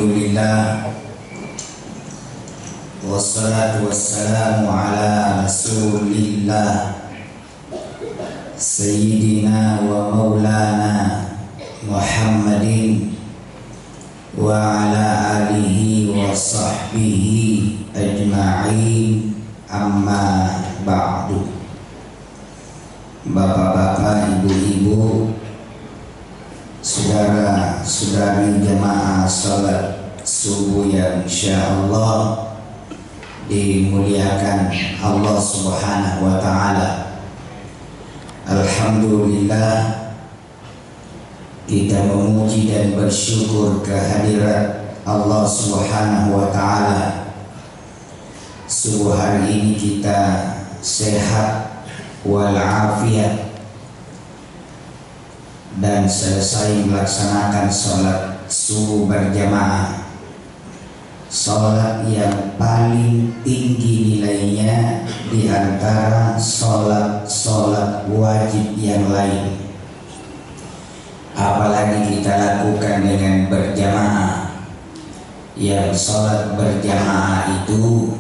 Alhamdulillah, wassalatu wassalamu ala rasulillah Sayyidina wa maulana Muhammadin wa ala alihi wa sahbihi ajma'in, amma ba'du. Bapak-bapak, ibu-ibu, saudara-saudari jamaah salat subuh yang insyaallah dimuliakan Allah Subhanahu wa taala. Alhamdulillah, kita memuji dan bersyukur kehadirat Allah Subhanahu wa taala. Subuh hari ini kita sehat walafiat dan selesai melaksanakan sholat subuh berjamaah, sholat yang paling tinggi nilainya di antara sholat wajib yang lain. Apalagi kita lakukan dengan berjamaah, yang sholat berjamaah itu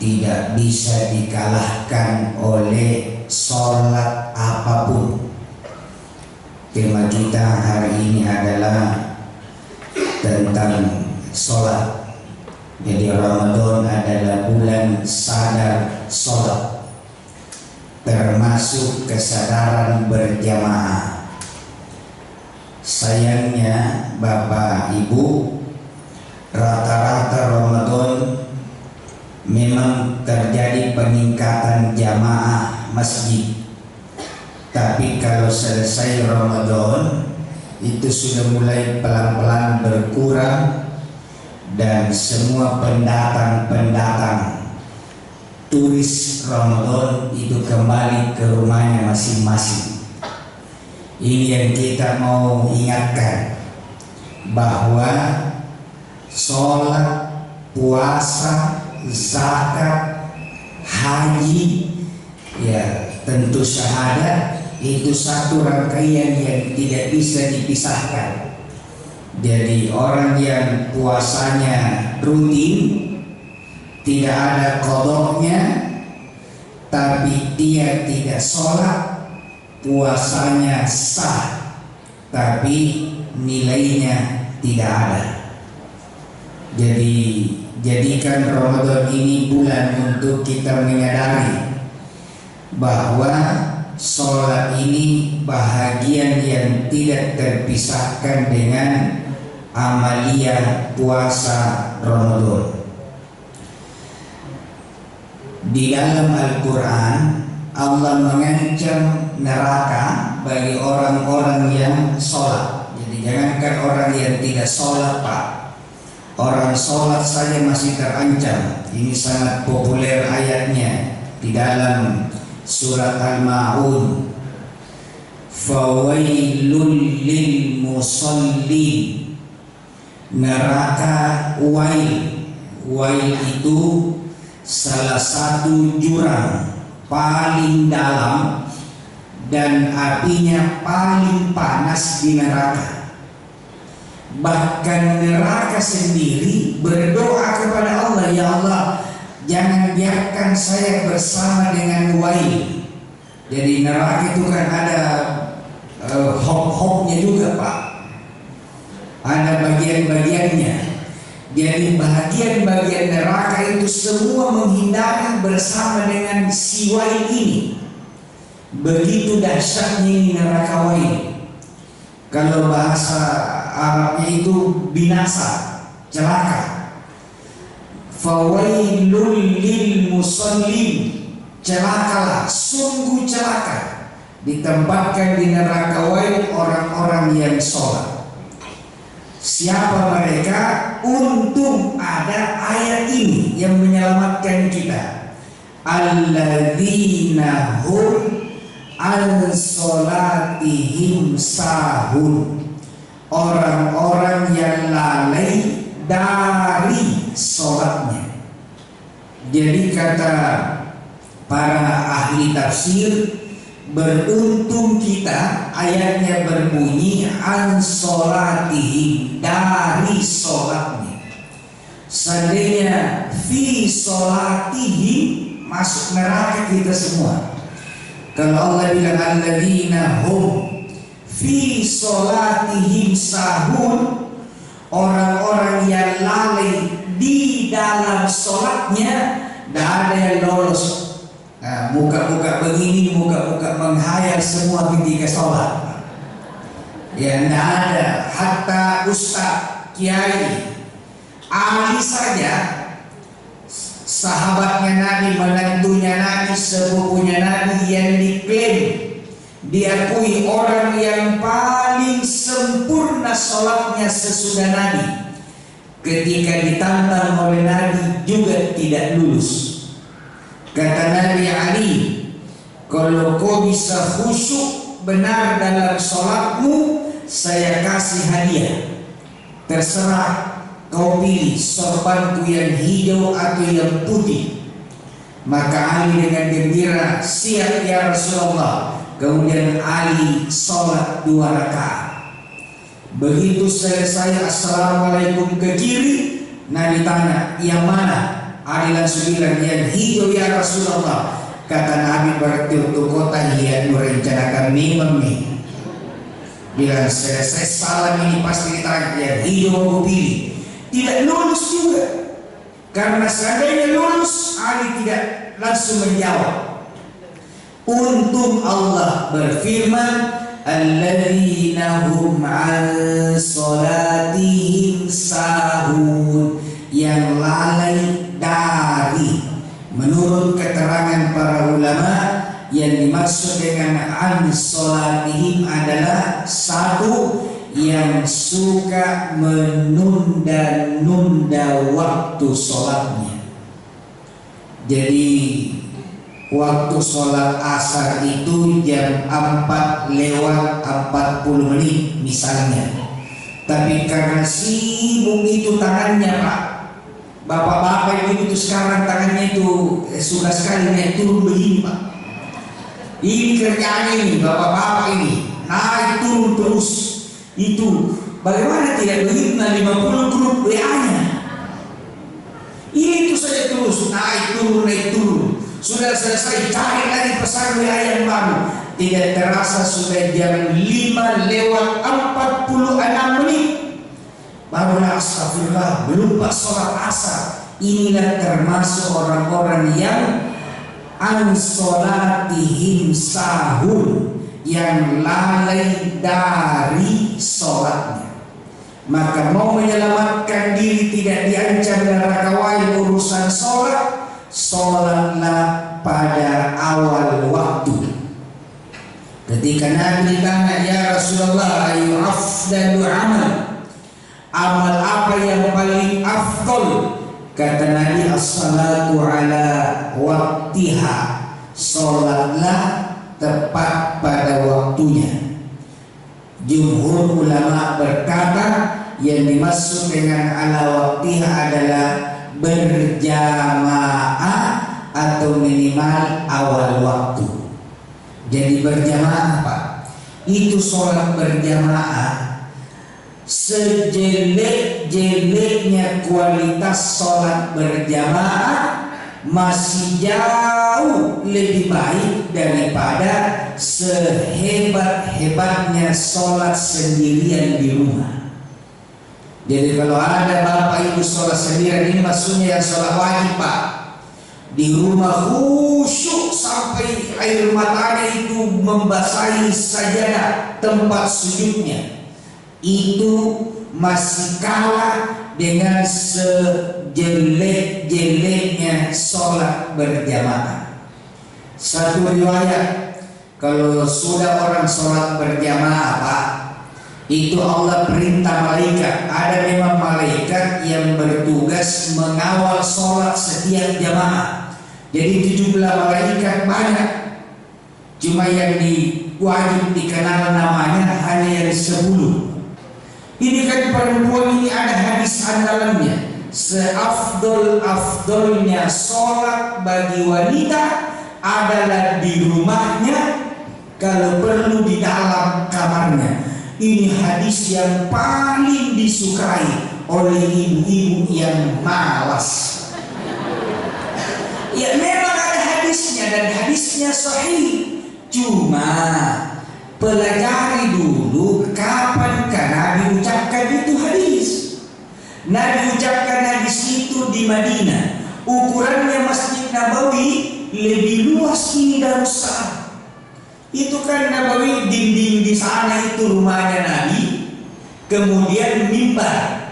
tidak bisa dikalahkan oleh sholat apapun. Tema kita hari ini adalah tentang sholat. Jadi Ramadan adalah bulan sadar sholat, termasuk kesadaran berjamaah. Sayangnya Bapak Ibu, rata-rata Ramadan memang terjadi peningkatan jamaah masjid. Tapi kalau selesai Ramadan itu sudah mulai pelan-pelan berkurang, dan semua pendatang turis Ramadan itu kembali ke rumahnya masing-masing. Ini yang kita mau ingatkan, bahwa sholat, puasa, zakat, haji, ya tentu syahadat, itu satu rangkaian yang tidak bisa dipisahkan. Jadi orang yang puasanya rutin, tidak ada qadoknya, tapi dia tidak sholat, puasanya sah, tapi nilainya tidak ada. Jadi jadikan Ramadan ini bulan untuk kita menyadari bahwa sholat ini bahagian yang tidak terpisahkan dengan amalia puasa Ramadan. Di dalam Al-Quran, Allah mengancam neraka bagi orang-orang yang sholat. Jadi jangankan orang yang tidak sholat, Pak, orang sholat saja masih terancam. Ini sangat populer ayatnya di dalam surat Al-Ma'un. Fawailul lil musallin. Neraka Wail itu salah satu jurang paling dalam dan apinya paling panas di neraka. Bahkan neraka sendiri berdoa kepada Allah, ya Allah, jangan biarkan saya bersama dengan Wail. Jadi neraka itu kan ada hop-hopnya juga, Pak. Ada bagian-bagiannya. Jadi bagian-bagian neraka itu semua menghindari bersama dengan si Wail ini. Begitu dahsyatnya ini neraka Wail. Kalau bahasa Arabnya itu binasa, celaka. Fawailul lil musallin. Celakalah, sungguh celaka, ditempatkan di neraka Wail orang-orang yang sholat. Siapa mereka? Untung ada ayat ini yang menyelamatkan kita. Alladzina hum an sholatihim sahun. Orang-orang yang lalai dari sholatnya. Jadi kata para ahli tafsir, Beruntung kita, ayatnya berbunyi an sholatihim, dari sholatnya. Seandainya fi sholatihim, masuk neraka kita semua. Kalau Allah bilang alladzina hum fi sholatihim sahun, orang-orang yang lalai di dalam sholatnya, tidak ada yang lolos. Nah, muka-muka begini, muka-muka menghayal semua ketika sholat. Ya, tidak ada. Hatta ustaz, kiai, ahli saja, sahabatnya Nabi, menantunya Nabi, sepupunya Nabi yang diklaim, diakui orang yang paling sempurna sholatnya sesudah Nabi, ketika ditantang oleh Nabi juga tidak lulus. Kata Nabi Ali, kalau kau bisa khusyuk benar dalam sholatmu, saya kasih hadiah. Terserah kau pilih, sorbanku yang hijau atau yang putih. Maka Ali dengan gembira, siap ya Rasulullah. Kemudian Ali sholat 2 rakaat. Begitu selesai assalamualaikum ke kiri, Nabi tanya, yang mana? Ali langsung bilang, yang hijau ya Rasulullah. Kata Nabi, berarti untuk kota yang merencanakan minum nih. Bilang selesai salam ini pasti ditanya, yang hijau mau pilih. Tidak lulus juga, karena seandainya lulus, Ali tidak langsung menjawab. Untung Allah berfirman, alladzina hum an sholatihim sahun, yang lalai dari. Menurut keterangan para ulama, yang dimaksud dengan an sholatihim adalah satu, yang suka menunda-nunda waktu sholatnya. Jadi waktu sholat asar itu jam 4:40 misalnya. Tapi karena sibuk itu tangannya Pak, bapak-bapak ibu itu sekarang tangannya itu suka sekali naik turun begini Pak. Ini kerjaan ini bapak-bapak ini naik turun terus. Itu bagaimana tidak begitu 50 grup WA-nya. Itu saja terus naik turun. Sudah selesai cari lagi pesan WA yang baru. Tidak terasa sudah jam 5:46 barulah astagfirullah, belum pas sholat asar. Inilah termasuk orang-orang yang an sholatihim sahun, yang lalai dari sholatnya. Maka mau menyelamatkan diri tidak diancam neraka wahai urusan sholat, sholatlah pada awal waktu. Ketika Nabi ditanya, ya Rasulullah, ayu afdalu amal apa yang paling afdal? Kata Nabi, as-salatu ala waktiha, sholatlah tepat pada waktunya. Jumhur ulama berkata yang dimaksud dengan ala waktiha adalah berjamaah atau minimal awal waktu. Jadi berjamaah Pak, itu sholat berjamaah. Sejelek-jeleknya kualitas sholat berjamaah masih jauh lebih baik daripada sehebat-hebatnya sholat sendirian di rumah. Jadi kalau ada bapak ibu sholat sendirian, ini maksudnya yang sholat wajib Pak, di rumah khusyuk sampai air matanya itu membasahi sajadah tempat sujudnya, itu masih kalah dengan sejelek-jeleknya sholat berjamaah. Satu riwayat, kalau sudah orang sholat berjamaah Pak, itu Allah perintah malaikat. Ada memang malaikat yang bertugas mengawal sholat setiap jamaah. Jadi 17 malaikat banyak, cuma yang wajib dikenal namanya hanya yang 10. Ini kan perempuan ini ada hadis andalannya, seafdol-afdolnya sholat bagi wanita adalah di rumahnya kalau perlu di dalam kamarnya. Ini hadis yang paling disukai oleh ibu-ibu yang malas. Ya memang ada hadisnya dan hadisnya sahih. Cuma pelajari dulu kapankah Nabi ucapkan itu hadis. Nabi ucapkan hadis itu di Madinah. Ukurannya Masjid Nabawi lebih luas ini Darussalam. Itu kan Nabawi, dinding di sana itu rumahnya Nabi. Kemudian mimbar.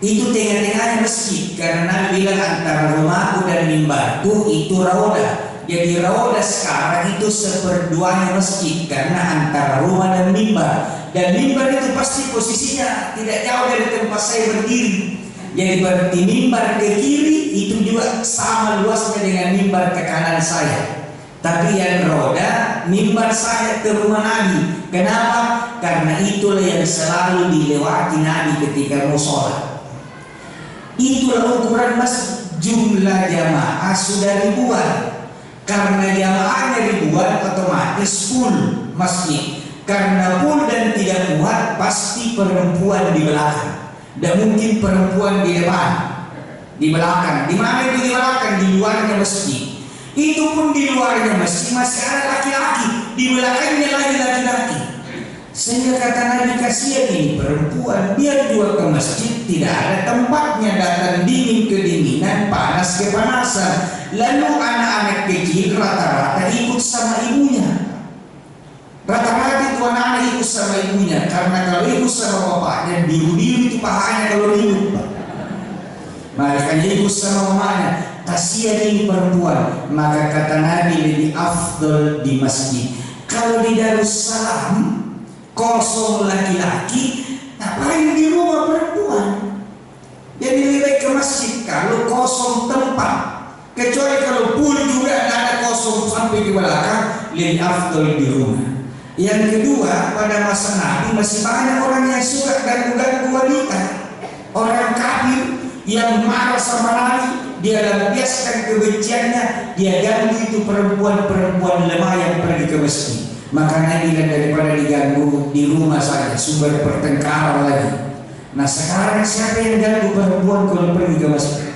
Itu tengah-tengahnya masjid, karena Nabi bilang antara rumahku dan mimbarku itu raudah. Jadi raudah sekarang itu seperduanya masjid, karena antara rumah dan mimbar. Dan mimbar itu pasti posisinya tidak jauh dari tempat saya berdiri. Jadi berarti mimbar ke kiri itu juga sama luasnya dengan mimbar ke kanan saya. Tapi yang roda mimbar saya ke rumah Nabi. Kenapa? Karena itulah yang selalu dilewati Nabi ketika mau sholat. Itulah ukuran masjid. Jumlah jamaah sudah ribuan. Karena jamaahnya ribuan otomatis full masjid. Karena full dan tidak muat pasti perempuan di belakang. Tidak mungkin perempuan di depan, di belakang. Di mana itu di belakang? Di luarnya masjid. Itu pun di luarnya masjid masih ada laki-laki, di belakangnya lagi laki-laki. Sehingga kata Nabi, kasihan ini perempuan, biar juga ke masjid tidak ada tempatnya, datang dingin kedinginan, panas kepanasan. Lalu anak-anak kecil rata-rata ikut sama ibunya. Rata-rata itu anak-anak ikut sama ibunya, karena kalau ikut sama bapaknya biru-biru itu pahanya kalau ribut. Makanya ikut sama mamanya. Kasihan ini perempuan. Maka kata Nabi, lebih afdol di masjid. Kalau di Darussalam kosong laki-laki, ngapain di rumah perempuan? Jadi lebih baik ke masjid kalau kosong tempat. Kecuali kalau pun juga ada kosong sampai di belakang, lebih afdol di rumah. Yang kedua, pada masa Nabi masih banyak orang yang suka ganggu-ganggu wanita. Orang kafir yang marah sama Nabi, dia lampiaskan kebenciannya, dia ganggu itu perempuan-perempuan lemah yang pergi ke masjid. Maka Nabi daripada diganggu di rumah saja, sumber pertengkaran lagi. Nah sekarang siapa yang ganggu perempuan kalau pergi ke masjid?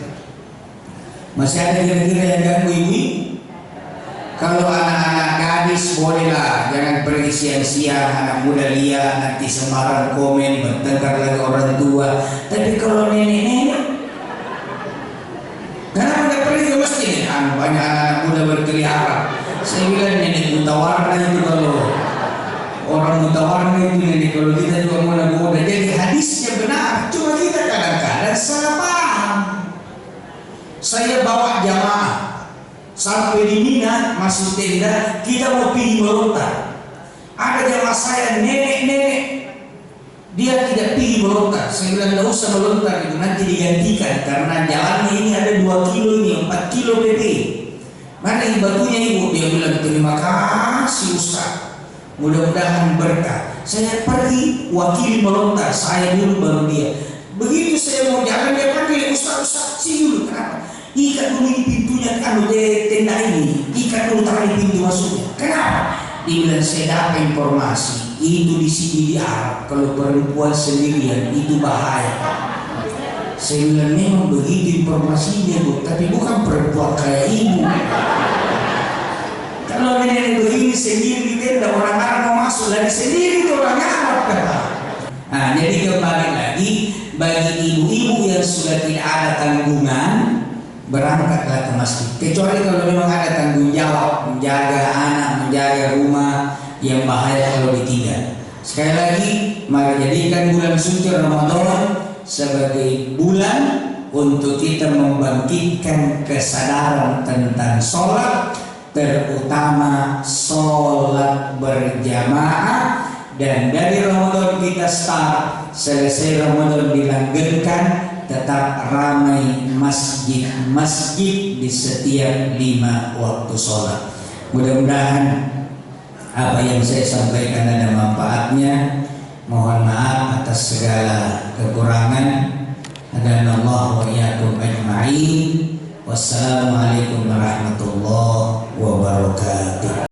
Masih ada kira-kira yang ganggu ibu? Kalau anak-anak gadis bolehlah, jangan pergi siang-siang, anak muda lihat nanti semaran komen bertengkar lagi orang tua. Tapi kalau nenek-nenek, kenapa nggak pergi ke masjid? Banyak anak muda berkeliaran. Saya bilang nenek mutawarna itu, kalau orang mutawarna itu nenek, kalau kita juga muda-muda. Jadi hadisnya benar, cuma kita kadang-kadang salah paham. Saya bawa jamaah sampai di Mina, masuk tenda, kita mau pergi melontar. Ada jamaah saya nenek-nenek, dia tidak pergi melontar. Saya bilang tidak usah melontar itu, nanti digantikan karena jalannya ini ada 2 kilo ini, 4 kilo PP. Mana batunya ibu? Dia bilang terima kasih Ustaz, mudah-mudahan berkah. Saya pergi wakili melontar, saya dulu baru dia. Begitu saya mau jalan dia panggil Ustaz sih dulu. Kenapa? Ikat dulu ini pintunya, tenda ini, ikat dulu tali pintu masuknya. Kenapa? Dia bilang saya dapat informasi itu di sini di Arab kalau perempuan sendirian itu bahaya. Saya bilang memang begitu informasinya Bu, tapi bukan perempuan kayak ibu. Kalau nenek begini sendiri di tenda, orang Arab mau masuk lagi sendiri itu orang Arab. Nah jadi kembali lagi, bagi ibu-ibu yang sudah tidak ada tanggungan, berangkatlah ke masjid. Kecuali kalau memang ada tanggung jawab, menjaga anak, menjaga rumah, yang bahaya kalau ditinggal. Sekali lagi, mari jadikan bulan suci Ramadan sebagai bulan untuk kita membangkitkan kesadaran tentang sholat, terutama sholat berjamaah. Dan dari Ramadan kita start, selesai Ramadan dilanggengkan, tetap ramai masjid-masjid di setiap 5 waktu sholat. Mudah-mudahan apa yang saya sampaikan ada manfaatnya. Mohon maaf atas segala kekurangan. Hadanallahu wa iyyakum ajma'in. Wassalamualaikum warahmatullahi wabarakatuh.